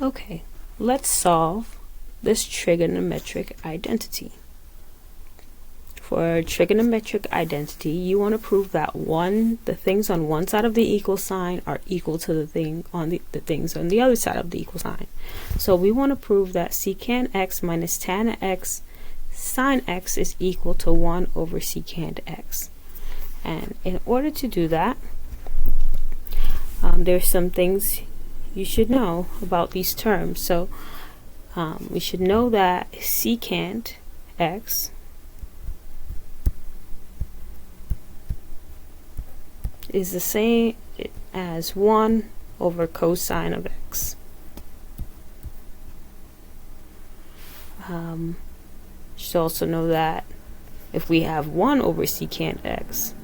Okay, let's solve this trigonometric identity. For trigonometric identity, you want to prove that the things on one side of the equal sign are equal to the things on the other side of the equal sign. So we want to prove that secant x minus tan x sine x is equal to 1 over secant x. And in order to do that, there's some things you should know about these terms. So we should know that secant x is the same as 1 over cosine of x. You should also know that if we have 1 over secant x,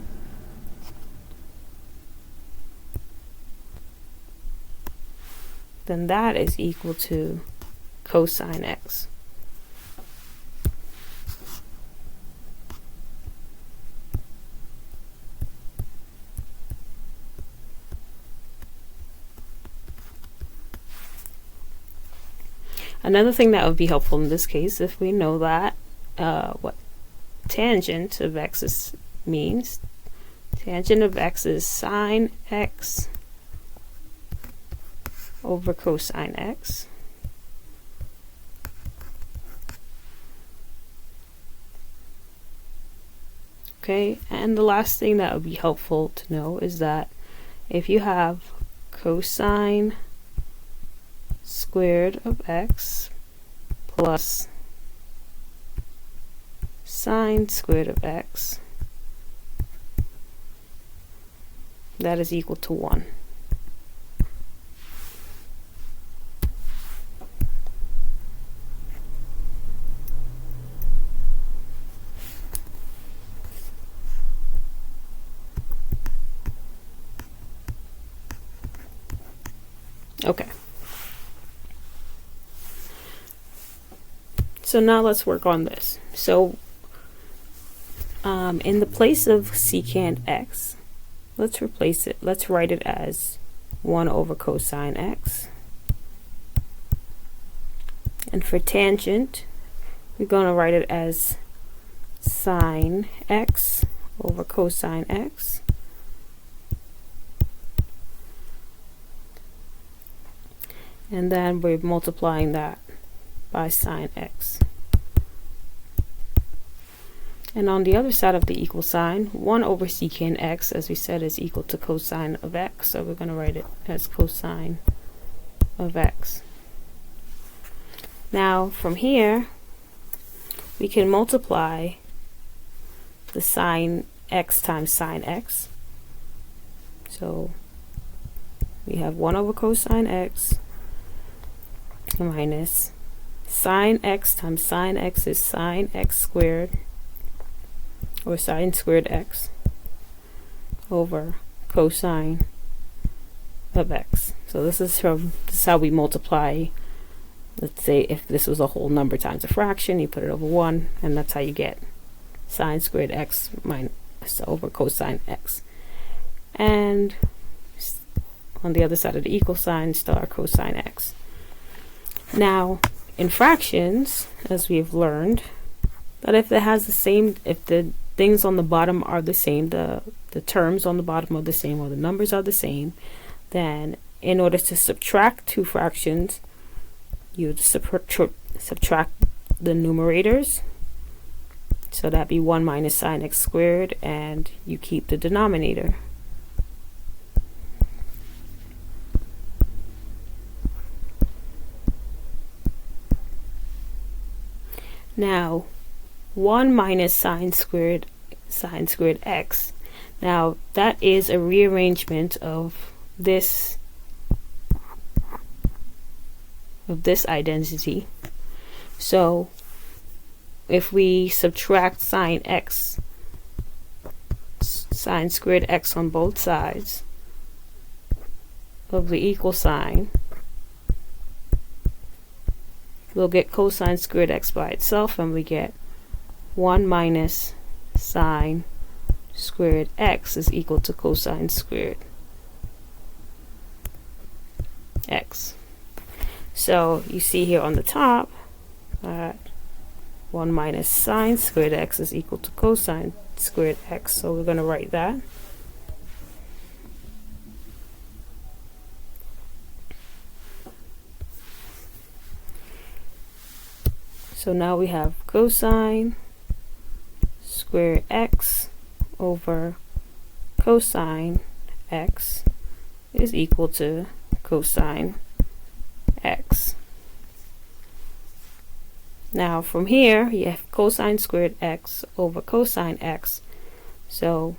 then that is equal to cosine x. Another thing that would be helpful in this case, if we know that what tangent of x means, tangent of x is sine x over cosine x. Okay, and the last thing that would be helpful to know is that if you have cosine squared of x plus sine squared of x, that is equal to 1. Okay. So now let's work on this. So in the place of secant x, let's replace it. Let's write it as 1 over cosine x. And for tangent, we're going to write it as sine x over cosine x. And then we're multiplying that by sine x. And on the other side of the equal sign, 1 over secant x, as we said, is equal to cosine of x. So we're going to write it as cosine of x. Now from here, we can multiply the sine x times sine x. So we have 1 over cosine x minus sine x times sine x is sine x squared, or sine squared x, over cosine of x. So this is how we multiply. Let's say if this was a whole number times a fraction, you put it over 1, and that's how you get sine squared x minus over cosine x. And on the other side of the equal sign, still our cosine x. Now, in fractions, as we've learned, that if the things on the bottom are the same, the terms on the bottom are the same, or the numbers are the same, then in order to subtract two fractions, you would subtract the numerators. So that'd be 1 minus sine x squared, and you keep the denominator. Now, 1 minus sine squared x. Now, that is a rearrangement of this identity. So, if we subtract sine squared x on both sides of the equal sign, we'll get cosine squared x by itself, and we get 1 minus sine squared x is equal to cosine squared x. So you see here on the top that 1 minus sine squared x is equal to cosine squared x. So we're going to write that. So now we have cosine squared x over cosine x is equal to cosine x. Now from here you have cosine squared x over cosine x, so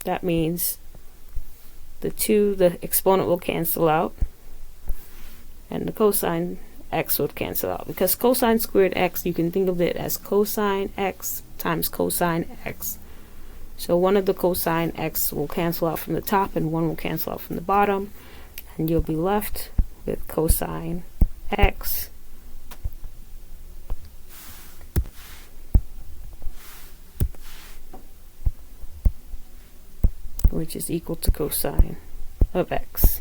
that means the exponent will cancel out and the cosine x would cancel out, because cosine squared x, you can think of it as cosine x times cosine x. So one of the cosine x will cancel out from the top and one will cancel out from the bottom, and you'll be left with cosine x which is equal to cosine of x.